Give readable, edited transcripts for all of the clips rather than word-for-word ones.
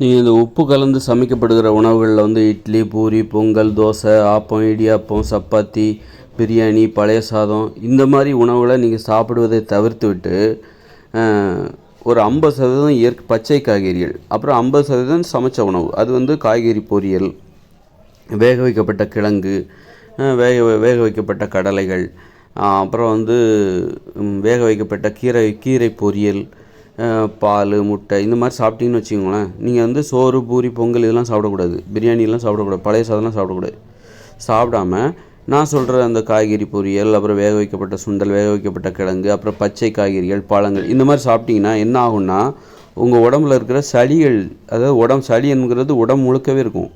நீங்கள் இந்த உப்பு கலந்து சமைக்கப்படுகிற உணவுகளில் வந்து இட்லி, பூரி, பொங்கல், தோசை, ஆப்பம், இடியாப்பம், சப்பாத்தி, பிரியாணி, பழைய சாதம் இந்த மாதிரி உணவுகளை நீங்கள் சாப்பிடுவதை தவிர்த்து விட்டு ஒரு 50% பச்சை காய்கறிகள், அப்புறம் 50% சமைச்ச உணவு. அது வந்து காய்கறி பொரியல், வேக வைக்கப்பட்ட கிழங்கு, வேக வைக்கப்பட்ட கடலைகள், அப்புறம் வந்து வேக வைக்கப்பட்ட கீரை பொரியல், பால், முட்டை இந்த மாதிரி சாப்பிட்டீங்கன்னு வச்சுக்கோங்களேன். நீங்கள் வந்து சோறு, பூரி, பொங்கல் இதெல்லாம் சாப்பிடக்கூடாது. பிரியாணிலாம் சாப்பிடக்கூடாது. பழைய சாதம்லாம் சாப்பிடக்கூடாது. சாப்பிடாம நான் சொல்கிற அந்த காய்கறி பொரியல், அப்புறம் வேக வைக்கப்பட்ட சுண்டல், வேக வைக்கப்பட்ட கிழங்கு, அப்புறம் பச்சை காய்கறிகள், பழங்கள் இந்த மாதிரி சாப்பிட்டிங்கன்னா என்ன ஆகும்னா, உங்கள் உடம்புல இருக்கிற சளிகள், அதாவது சளி என்கிறது உடம்பு முழுக்கவே இருக்கும்.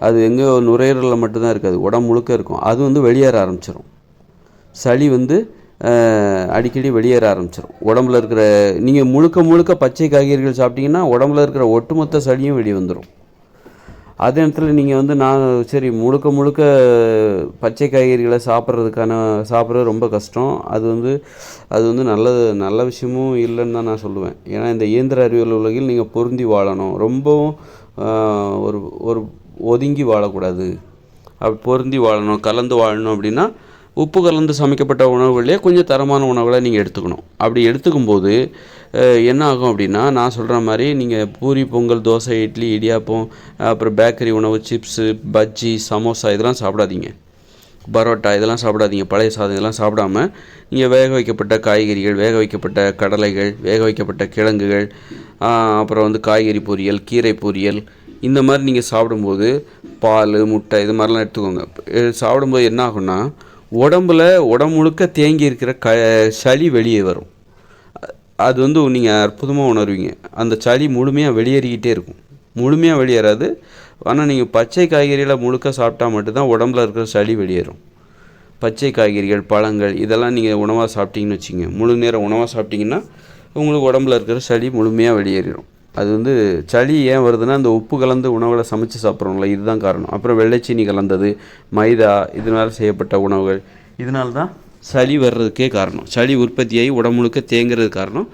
அது எங்கே நுரையீரலில் மட்டும்தான் இருக்காது, உடம்பு முழுக்க இருக்கும். அது வந்து வெளியேற ஆரம்பிச்சிடும். சளி வந்து அடிக்கடி வெளியேற ஆரம்பிச்சிடும். உடம்புல இருக்கிற நீங்கள் முழுக்க பச்சை காய்கறிகள் சாப்பிட்டிங்கன்னா உடம்புல இருக்கிற ஒட்டுமொத்த சளியும் வெளியே வந்துடும். அதே நேரத்தில் நீங்கள் வந்து நான் சரி முழுக்க பச்சை காய்கறிகளை சாப்பிட்றது ரொம்ப கஷ்டம். அது வந்து நல்ல விஷயமும் இல்லைன்னு தான் நான் சொல்லுவேன். ஏன்னா இந்த இயந்திர அறிவியல் உலகில் நீங்கள் பொருந்தி வாழணும். ரொம்பவும் ஒரு ஒரு ஒதுங்கி வாழக்கூடாது. பொருந்தி வாழணும், கலந்து வாழணும். அப்படின்னா உப்பு கலந்து சமைக்கப்பட்ட உணவுகளே கொஞ்சம் தரமான உணவுகளை நீங்கள் எடுத்துக்கணும். அப்படி எடுத்துக்கும்போது என்ன ஆகும் அப்படின்னா, நான் சொல்கிற மாதிரி நீங்கள் பூரி, பொங்கல், தோசை, இட்லி, இடியாப்பம், அப்புறம் பேக்கரி உணவு, சிப்ஸு, பஜ்ஜி, சமோசா இதெல்லாம் சாப்பிடாதீங்க. பரோட்டா இதெல்லாம் சாப்பிடாதீங்க. பழைய சாதம் இதெல்லாம் சாப்பிடாமல் நீங்கள் வேக வைக்கப்பட்ட காய்கறிகள், வேக வைக்கப்பட்ட கடலைகள், வேக வைக்கப்பட்ட கிழங்குகள், அப்புறம் வந்து காய்கறி பொரியல், கீரை பொரியல் இந்த மாதிரி நீங்கள் சாப்பிடும்போது பால், முட்டை இது மாதிரிலாம் எடுத்துக்கோங்க. சாப்பிடும்போது என்ன ஆகும்னா, உடம்பு முழுக்க தேங்கி இருக்கிற சளி வெளியே வரும். அது வந்து நீங்கள் அற்புதமாக உணர்வீங்க. அந்த சளி முழுமையாக வெளியேறிக்கிட்டே இருக்கும். முழுமையாக வெளியேறாது, ஆனால் நீங்கள் பச்சை காய்கறிகளை முழுக்க சாப்பிட்டா மட்டும்தான் உடம்புல இருக்கிற சளி வெளியேறும். பச்சை காய்கறிகள், பழங்கள் இதெல்லாம் நீங்கள் உணவாக சாப்பிட்டீங்கன்னு வச்சுங்க, முழு நேரம் உணவாக சாப்பிட்டிங்கன்னா உங்களுக்கு உடம்புல இருக்கிற சளி முழுமையாக வெளியேறிடும். அது வந்து சளி ஏன் வருதுன்னா, அந்த உப்பு கலந்து உணவுகளை சமைச்சு சாப்பிட்றோங்களா, இதுதான் காரணம். அப்புறம் வெள்ளைச்சீனி கலந்தது, மைதா இதனால் செய்யப்பட்ட உணவுகள், இதனால்தான் சளி வர்றதுக்கே காரணம். சளி உற்பத்தியாகி உடம்பு முழுக்க தேங்கிறது காரணம்.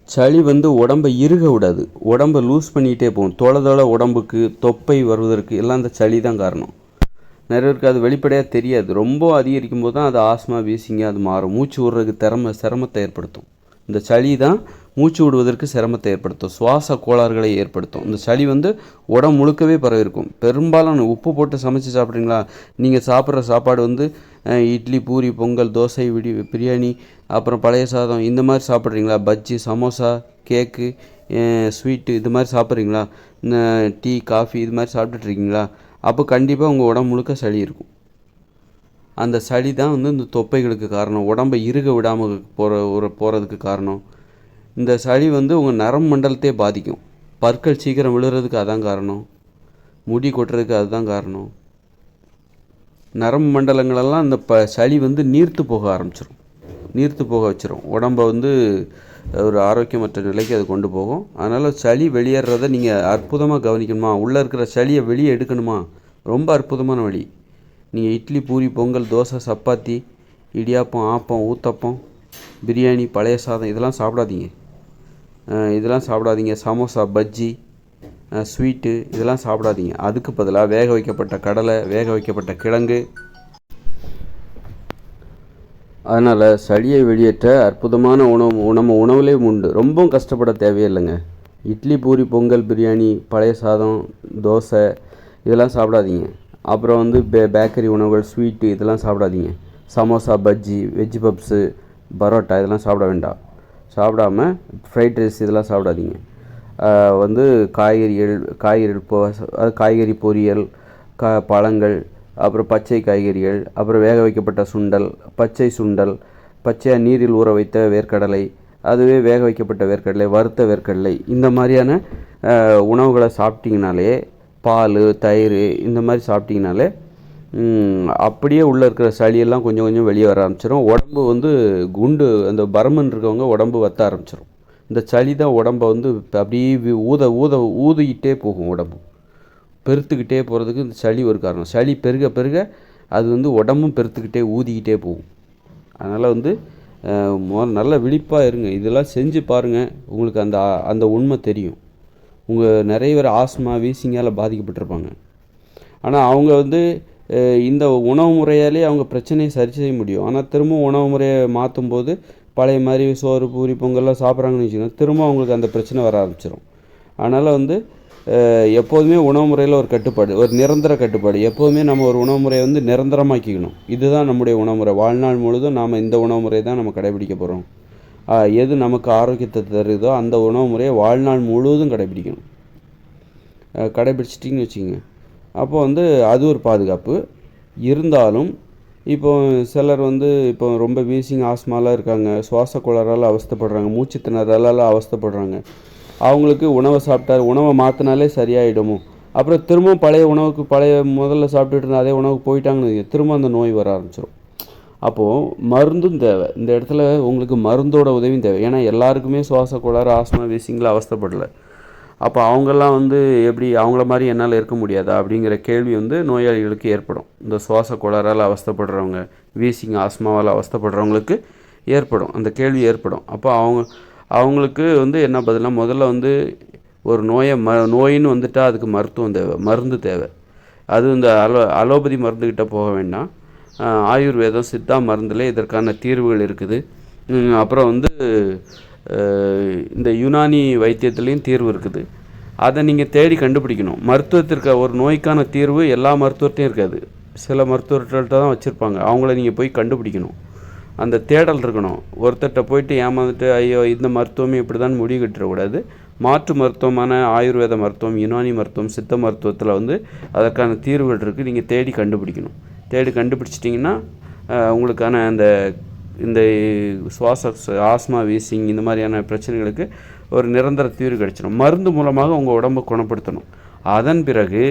சளி வந்து உடம்பை இறுக விடாது, உடம்பை லூஸ் பண்ணிகிட்டே போகும். தொலை உடம்புக்கு தொப்பை வருவதற்கு எல்லாம் அந்த சளி தான் காரணம். நிறைய பேருக்கு அது வெளிப்படையாக தெரியாது. ரொம்ப அதிகரிக்கும் போது தான் அது ஆஸ்மா, வீசிங்க அது மாறும். மூச்சு விடுறதுக்கு சிரமத்தை ஏற்படுத்தும். இந்த சளி தான் மூச்சு விடுவதற்கு சிரமத்தை ஏற்படுத்தும், சுவாச கோளாறுகளை ஏற்படுத்தும். இந்த சளி வந்து உடம்பு முழுக்கவே பரவிருக்கும். பெரும்பாலான உப்பு போட்டு சமைச்சு சாப்பிட்றீங்களா, நீங்கள் சாப்பிட்ற சாப்பாடு வந்து இட்லி, பூரி, பொங்கல், தோசை, பிரியாணி, அப்புறம் பழைய சாதம் இந்த மாதிரி சாப்பிட்றீங்களா, பஜ்ஜி, சமோசா, கேக்கு, ஸ்வீட்டு இது மாதிரி சாப்பிட்றீங்களா, டீ, காஃபி இது மாதிரி சாப்பிட்டுட்ருக்கீங்களா, அப்போ கண்டிப்பாக உங்கள் உடம்பு முழுக்க சளி இருக்கும். அந்த சளி தான் வந்து இந்த தொப்பைகளுக்கு காரணம், உடம்பை இறுக விடாமல் போகிறதுக்கு காரணம். இந்த சளி வந்து உங்கள் நரம்பு மண்டலத்தையே பாதிக்கும். பற்கள் சீக்கிரம் விழுறதுக்கு அதான் காரணம். முடி கொட்டுறதுக்கு அதுதான் காரணம். நரம்பு மண்டலங்களெல்லாம் இந்த சளி வந்து நீர்த்து போக வச்சிரும். உடம்பை வந்து ஒரு ஆரோக்கியமற்ற நிலைக்கு அது கொண்டு போகும். அதனால் சளி வெளியேறதை நீங்கள் அற்புதமாக கவனிக்கணுமா, உள்ளே இருக்கிற சளியை வெளியே எடுக்கணுமா, ரொம்ப அற்புதமான வழி. நீங்கள் இட்லி, பூரி, பொங்கல், தோசை, சப்பாத்தி, இடியாப்பம், ஆப்பம், ஊத்தப்பம், பிரியாணி, பழைய சாதம் இதெல்லாம் சாப்பிடாதீங்க. சமோசா, பஜ்ஜி, ஸ்வீட்டு இதெல்லாம் சாப்பிடாதீங்க. அதுக்கு பதிலாக வேக வைக்கப்பட்ட கடலை, வேக வைக்கப்பட்ட கிழங்கு. அதனால் சளியை வெளியேற்ற அற்புதமான நம்ம உணவுலே உண்டு. ரொம்பவும் கஷ்டப்பட தேவையில்லைங்க. இட்லி, பூரி, பொங்கல், பிரியாணி, பழைய சாதம், தோசை இதெல்லாம் சாப்பிடாதீங்க. அப்புறம் வந்து பேக்கரி உணவுகள், ஸ்வீட்டு இதெல்லாம் சாப்பிடாதீங்க. சமோசா, பஜ்ஜி, வெஜ்ஜி பப்ஸு, பரோட்டா இதெல்லாம் சாப்பிட வேண்டாம். சாப்பிடாம ஃப்ரைட் ரைஸ் இதெல்லாம் சாப்பிடாதீங்க. வந்து காய்கறி பொரியல், பழங்கள், அப்புறம் பச்சை காய்கறிகள், அப்புறம் வேக வைக்கப்பட்ட சுண்டல், பச்சையாக நீரில் ஊற வைத்த வேர்க்கடலை, அதுவே வேக வைக்கப்பட்ட வேர்க்கடலை, வறுத்த வேர்க்கடலை இந்த மாதிரியான உணவுகளை சாப்பிட்டிங்கனாலே, பால், தயிர் இந்த மாதிரி சாப்பிட்டிங்கனாலே அப்படியே உள்ளே இருக்கிற சளியெல்லாம் கொஞ்சம் கொஞ்சம் வெளியே வர ஆரம்பிச்சிடும். உடம்பு வந்து அந்த பருமன் இருக்கவங்க உடம்பு வற்ற ஆரம்பிச்சிடும். இந்த சளி தான் உடம்பை வந்து அப்படியே ஊதிக்கிட்டே போகும். உடம்பு பெருத்துக்கிட்டே போகிறதுக்கு இந்த சளி ஒரு காரணம். சளி பெருக அது வந்து உடம்பும் பெருத்துக்கிட்டே ஊதிக்கிட்டே போகும். அதனால் வந்து நல்ல விழிப்பாக இருங்க. இதெல்லாம் செஞ்சு பாருங்கள், உங்களுக்கு அந்த அந்த உண்மை தெரியும். நிறைய பேர் ஆஸ்மா வீசிங்கால் பாதிக்கப்பட்டிருப்பாங்க. ஆனால் அவங்க வந்து இந்த உணவு முறையாலே அவங்க பிரச்சனையை சரி செய்ய முடியும். ஆனால் திரும்பவும் உணவு முறையை மாற்றும் போது பழைய மாதிரி சோறு பூரி பொங்கல்லாம் சாப்பிட்றாங்கன்னு வச்சுக்கோங்க, திரும்ப அவங்களுக்கு அந்த பிரச்சனை வர ஆரம்பிச்சிடும். அதனால் வந்து எப்போதுமே உணவு முறையில் ஒரு கட்டுப்பாடு, ஒரு நிரந்தர கட்டுப்பாடு. எப்போதுமே நம்ம ஒரு உணவு முறையை வந்து நிரந்தரமாக்கிக்கணும். இதுதான் நம்முடைய உணவு முறை. வாழ்நாள் முழுதும் நாம் இந்த உணவு முறையை தான் நம்ம கடைபிடிக்க போகிறோம். எது நமக்கு ஆரோக்கியத்தை தருதோ அந்த உணவு முறையை வாழ்நாள் முழுவதும் கடைபிடிக்கணும். கடைபிடிச்சிட்டிங்கன்னு வச்சுக்கோங்க, அப்போ வந்து அது ஒரு பாதுகாப்பு. இருந்தாலும் இப்போ சிலர் வந்து இப்போ ரொம்ப வீசிங் ஆஸ்மாலாம் இருக்காங்க, சுவாச கோளாறால் அவஸ்தைப்படுறாங்க, மூச்சு திணறலால் அவஸ்தைப்படுறாங்க. அவங்களுக்கு உணவை மாற்றினாலே சரியாயிடுமோ, அப்புறம் திரும்பவும் பழைய உணவுக்கு முதல்ல சாப்பிட்டுட்டு இருந்த அதே உணவுக்கு போயிட்டாங்கன்னு திரும்ப அந்த நோய் வர ஆரம்பிச்சிடும். அப்போது மருந்தும் தேவை. இந்த இடத்துல உங்களுக்கு மருந்தோட உதவியும் தேவை. ஏன்னா எல்லாருக்குமே சுவாச கோளாறு ஆஸ்மா வீசிங்கில் அவஸ்தைப்படலை. அப்போ அவங்கெல்லாம் வந்து எப்படி அவங்கள மாதிரி என்னால் இருக்க முடியாதா அப்படிங்கிற கேள்வி வந்து நோயாளிகளுக்கு ஏற்படும். இந்த சுவாச கோளாறால் அவஸ்தைப்படுறவங்க, வீசிங் ஆஸ்மாவால் அவஸ்தைப்படுறவங்களுக்கு ஏற்படும், அந்த கேள்வி ஏற்படும். அப்போ அவங்களுக்கு வந்து என்ன பதில்னா, முதல்ல வந்து ஒரு நோயின்னு வந்துட்டால் அதுக்கு மருத்துவம் தேவை, மருந்து தேவை. அது இந்த அலோபதி மருந்துக்கிட்ட போக வேண்டாம். ஆயுர்வேதம் சித்தா மருந்தில் இதற்கான தீர்வுகள் இருக்குது. அப்புறம் வந்து இந்த யுனானி வைத்தியத்துலேயும் தீர்வு இருக்குது. அதை நீங்கள் தேடி கண்டுபிடிக்கணும். மருத்துவத்திற்கு ஒரு நோய்க்கான தீர்வு எல்லா மருத்துவர்கிட்டையும் இருக்காது, சில மருத்துவர்கள்ட்ட தான் வச்சுருப்பாங்க. அவங்கள நீங்கள் போய் கண்டுபிடிக்கணும். அந்த தேடல் இருக்கணும். ஒருத்தர்கிட்ட போயிட்டு ஏமாந்துட்டு ஐயோ இந்த மருத்துவமே இப்படி தான் முடிவு கட்டிடக்கூடாது. மாற்று மருத்துவமான ஆயுர்வேத மருத்துவம், யுனானி மருத்துவம், சித்த மருத்துவத்தில் வந்து அதற்கான தீர்வுகள் இருக்குது. நீங்கள் தேடி கண்டுபிடிக்கணும். தேடி கண்டுபிடிச்சிட்டிங்கன்னா உங்களுக்கான இந்த சுவாச ஆஸ்மா வீசிங் இந்த மாதிரியான பிரச்சனைகளுக்கு ஒரு நிரந்தர தீர்வு கிடைச்சிடும். மருந்து மூலமாக உங்கள் உடம்பை குணப்படுத்தணும். அதன் பிறகு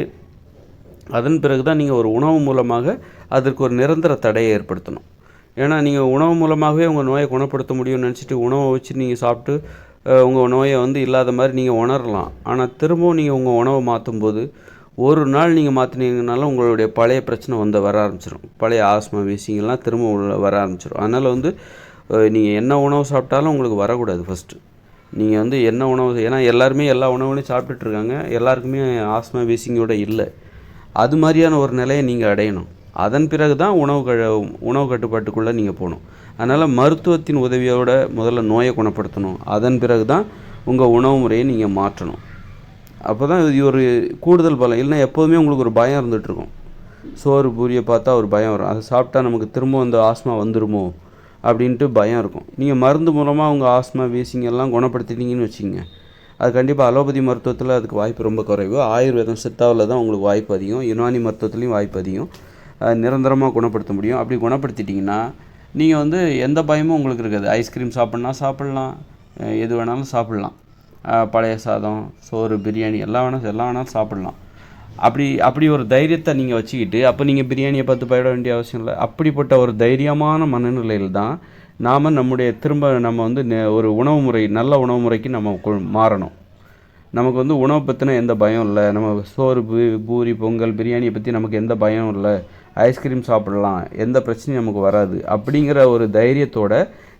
தான் நீங்கள் ஒரு உணவு மூலமாக அதற்கு ஒரு நிரந்தர தடையை ஏற்படுத்தணும். ஏன்னா நீங்கள் உணவு மூலமாகவே உங்கள் நோயை குணப்படுத்த முடியும்னு நினச்சிட்டு உணவை வச்சு நீங்கள் சாப்பிட்டு உங்கள் நோயை வந்து இல்லாத மாதிரி நீங்கள் உணரலாம். ஆனால் திரும்பவும் நீங்கள் உங்கள் உணவை மாற்றும்போது ஒரு நாள் நீங்கள் மாற்றினீங்கனாலும் உங்களுடைய பழைய பிரச்சனை வர ஆரம்பிச்சிடும். பழைய ஆஸ்மா வீசிங்கெல்லாம் திரும்ப வர ஆரம்பிச்சிடும். அதனால் வந்து நீங்கள் என்ன உணவு சாப்பிட்டாலும் உங்களுக்கு வரக்கூடாது. ஃபஸ்ட்டு நீங்கள் வந்து என்ன உணவு, ஏன்னா எல்லாருமே எல்லா உணவுகளையும் சாப்பிட்டுட்ருக்காங்க, எல்லாருக்குமே ஆஸ்மா வீசிங்கோட இல்லை. அது மாதிரியான ஒரு நிலையை நீங்கள் அடையணும். அதன் பிறகு தான் உணவு கட்டுப்பாட்டுக்குள்ளே நீங்கள் போகணும். அதனால் மருத்துவத்தின் உதவியோடு முதல்ல நோயை குணப்படுத்தணும். அதன் பிறகு தான் உங்கள் உணவு முறையை நீங்கள் மாற்றணும். அப்போ தான் இது ஒரு கூடுதல் பலம். இல்லைன்னா எப்போதுமே உங்களுக்கு ஒரு பயம் இருந்துகிட்ருக்கும். சோறு பூரியை பார்த்தா ஒரு பயம் வரும், அதை சாப்பிட்டா நமக்கு திரும்ப அந்த ஆஸ்மா வந்துடுமோ அப்படின்ட்டு பயம் இருக்கும். நீங்கள் மருந்து மூலமாக உங்கள் ஆஸ்மா வீசிங் எல்லாம் குணப்படுத்திட்டீங்கன்னு வச்சுக்கோங்க, அது கண்டிப்பாக அலோபதி மருத்துவத்தில் அதுக்கு வாய்ப்பு ரொம்ப குறைவு. ஆயுர்வேதம் சித்தாவில் தான் உங்களுக்கு வாய்ப்பு அதிகம், யுனானி மருத்துவத்துலேயும் வாய்ப்பு அதிகம். நிரந்தரமாக குணப்படுத்த முடியும். அப்படி குணப்படுத்திட்டிங்கன்னா நீங்கள் வந்து எந்த பயமும் உங்களுக்கு இருக்காது. ஐஸ்கிரீம் சாப்பிட்லாம், எது வேணாலும் சாப்பிட்லாம். பழைய சாதம், சோறு, பிரியாணி எல்லாம் வேணாலும் சாப்பிட்லாம். அப்படி ஒரு தைரியத்தை நீங்கள் வச்சுக்கிட்டு, அப்போ நீங்கள் பிரியாணியை பார்த்து பயப்பட வேண்டிய அவசியம் இல்லை. அப்படிப்பட்ட ஒரு தைரியமான மனநிலையில் தான் நாம் நம்ம வந்து ஒரு உணவு முறை, நல்ல உணவு முறைக்கு நம்ம மாறணும். நமக்கு வந்து உணவை பற்றின எந்த பயம் இல்லை. நம்ம சோறு பூரி பொங்கல் பிரியாணியை பற்றி நமக்கு எந்த பயம் இல்லை. ஐஸ்கிரீம் சாப்பிடலாம், எந்த பிரச்சனையும் நமக்கு வராது. அப்படிங்கிற ஒரு தைரியத்தோடு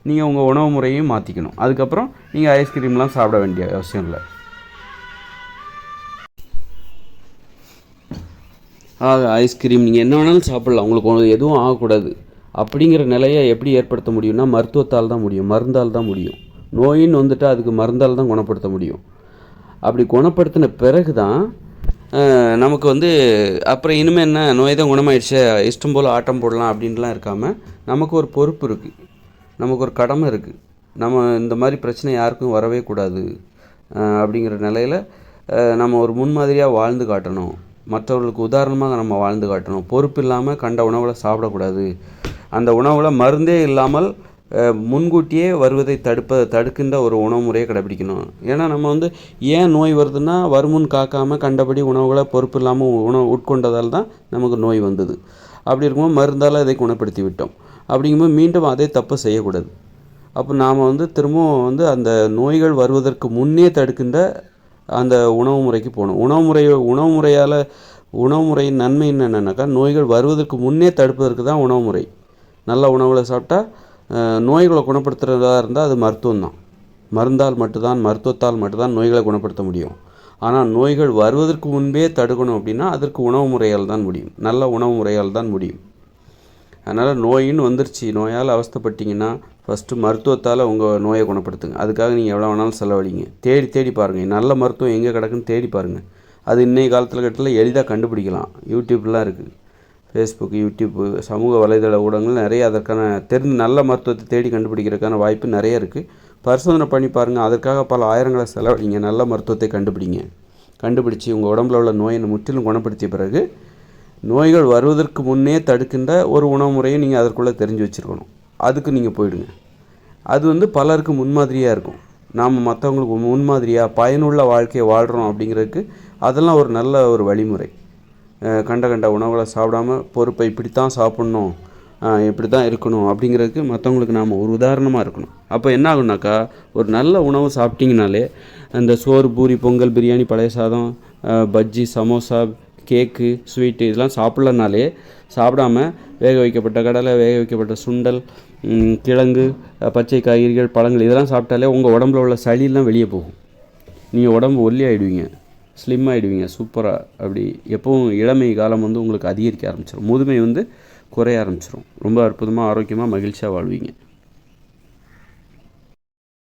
நீங்கள் உங்கள் உணவு முறையும் மாற்றிக்கணும். அதுக்கப்புறம் நீங்கள் ஐஸ்கிரீம்லாம் சாப்பிட வேண்டிய அவசியம் இல்லை. ஐஸ்கிரீம் நீங்கள் என்ன வேணாலும் சாப்பிட்லாம், உங்களுக்கு எதுவும் ஆகக்கூடாது. அப்படிங்கிற நிலையை எப்படி ஏற்படுத்த முடியும்னா மருத்துவத்தால் தான் முடியும், மருந்தால் தான் முடியும். நோயின்னு வந்துட்டு அதுக்கு மருந்தால் தான் குணப்படுத்த முடியும். அப்படி குணப்படுத்தின பிறகு தான் நமக்கு வந்து அப்புறம் இனிமேல் என்ன நோய் தான் குணமாயிடுச்சு, இஷ்டம் போல் ஆட்டம் போடலாம் அப்படின்லாம் இருக்காமல் நமக்கு ஒரு பொறுப்பு இருக்குது, நமக்கு ஒரு கடமை இருக்குது. நம்ம இந்த மாதிரி பிரச்சனை யாருக்கும் வரவே கூடாது அப்படிங்கிற நிலையில் நம்ம ஒரு முன்மாதிரியாக வாழ்ந்து காட்டணும். மற்றவர்களுக்கு உதாரணமாக நம்ம வாழ்ந்து காட்டணும். பொறுப்பு இல்லாமல் கண்ட உணவுகளை சாப்பிடக்கூடாது. அந்த உணவில் மருந்தே இல்லாமல் முன்கூட்டியே வருவதை தடுக்கின்ற ஒரு உணவு முறையை கடைபிடிக்கணும். ஏன்னா நம்ம வந்து ஏன் நோய் வருதுன்னா வருமுன் காக்காமல் கண்டபடி உணவுகளை பொறுப்பு இல்லாமல் உட்கொண்டதால் தான் நமக்கு நோய் வந்தது. அப்படி இருக்கும்போது மருந்தால் அதை குணப்படுத்தி விட்டோம். அப்படிங்கும்போது மீண்டும் அதே தப்பை செய்யக்கூடாது. அப்போ நாம் வந்து திரும்பவும் வந்து அந்த நோய்கள் வருவதற்கு முன்னே தடுக்கின்ற அந்த உணவு முறைக்கு போகணும். உணவு முறையின் நன்மை என்னென்னாக்கா, நோய்கள் வருவதற்கு முன்னே தடுப்பதற்கு தான் உணவு முறை. நல்ல உணவுகளை சாப்பிட்டா நோய்களை குணப்படுத்துகிறதா இருந்தால் அது மருத்துவம் தான். மருத்துவத்தால் மட்டும்தான் நோய்களை குணப்படுத்த முடியும். ஆனால் நோய்கள் வருவதற்கு முன்பே தடுக்கணும் அப்படின்னா அதற்கு உணவு முறையால் தான் முடியும். நல்ல உணவு முறையால் தான் முடியும். அதனால் நோயின்னு வந்துருச்சு, நோயால் அவஸ்தைப்பட்டீங்கன்னா ஃபஸ்ட்டு மருத்துவத்தால் உங்கள் நோயை குணப்படுத்துங்க. அதுக்காக நீங்கள் எவ்வளோ வேணாலும் செலவழிங்க. தேடி பாருங்கள், நல்ல மருத்துவம் எங்கே கிடக்குன்னு தேடி பாருங்கள். அது இன்றைய காலத்தில் எளிதாக கண்டுபிடிக்கலாம். யூடியூப்லாம் இருக்குது, ஃபேஸ்புக், யூடியூப்பு, சமூக வலைதள ஊடகங்கள் நிறைய அதற்கான நல்ல மருத்துவத்தை தேடி கண்டுபிடிக்கிறதுக்கான வாய்ப்பு நிறைய இருக்குது. பரிசோதனை பண்ணி பாருங்கள். அதற்காக பல ஆயிரங்களை செலவழிங்க. நல்ல மருத்துவத்தை கண்டுபிடிச்சி உங்கள் உடம்புல உள்ள நோயை முற்றிலும் குணப்படுத்திய பிறகு நோய்கள் வருவதற்கு முன்னே தடுக்கின்ற ஒரு உணவு முறையை நீங்கள் அதற்குள்ளே தெரிஞ்சு வச்சுருக்கணும். அதுக்கு நீங்கள் போயிடுங்க. அது பலருக்கு முன்மாதிரியாக இருக்கும். நாம் மற்றவங்களுக்கு முன்மாதிரியாக பயனுள்ள வாழ்க்கையை வாழ்கிறோம் அப்படிங்கிறதுக்கு அதெல்லாம் ஒரு நல்ல ஒரு வழிமுறை. கண்ட உணவுகளை சாப்பிடாம பொறுப்பை இப்படித்தான் சாப்பிட்ணும், இப்படி தான் இருக்கணும் அப்படிங்கிறதுக்கு மற்றவங்களுக்கு நாம் ஒரு உதாரணமாக இருக்கணும். அப்போ என்ன ஆகுனாக்கா, ஒரு நல்ல உணவு சாப்பிட்டிங்கனாலே அந்த சோறு, பூரி, பொங்கல், பிரியாணி, பழைய சாதம், பஜ்ஜி, சமோசா, கேக்கு, ஸ்வீட்டு இதெல்லாம் சாப்பிடாம வேக வைக்கப்பட்ட கடலை, வேக வைக்கப்பட்ட சுண்டல், கிழங்கு, பச்சை காய்கறிகள், பழங்கள் இதெல்லாம் சாப்பிட்டாலே உங்கள் உடம்புல உள்ள சளியெல்லாம் வெளியே போகும். நீங்கள் உடம்பு ஒல்லி ஆகிடுவீங்க, ஸ்லிம் ஆகிடுவீங்க, சூப்பராக. அப்படி எப்பவும் இளமை காலம் உங்களுக்கு அதிகரிக்க ஆரம்பிச்சிடும். முதுமை குறைய ஆரம்பிச்சிடும். ரொம்ப அற்புதமாக, ஆரோக்கியமாக, மகிழ்ச்சியாக வாழ்வீங்க.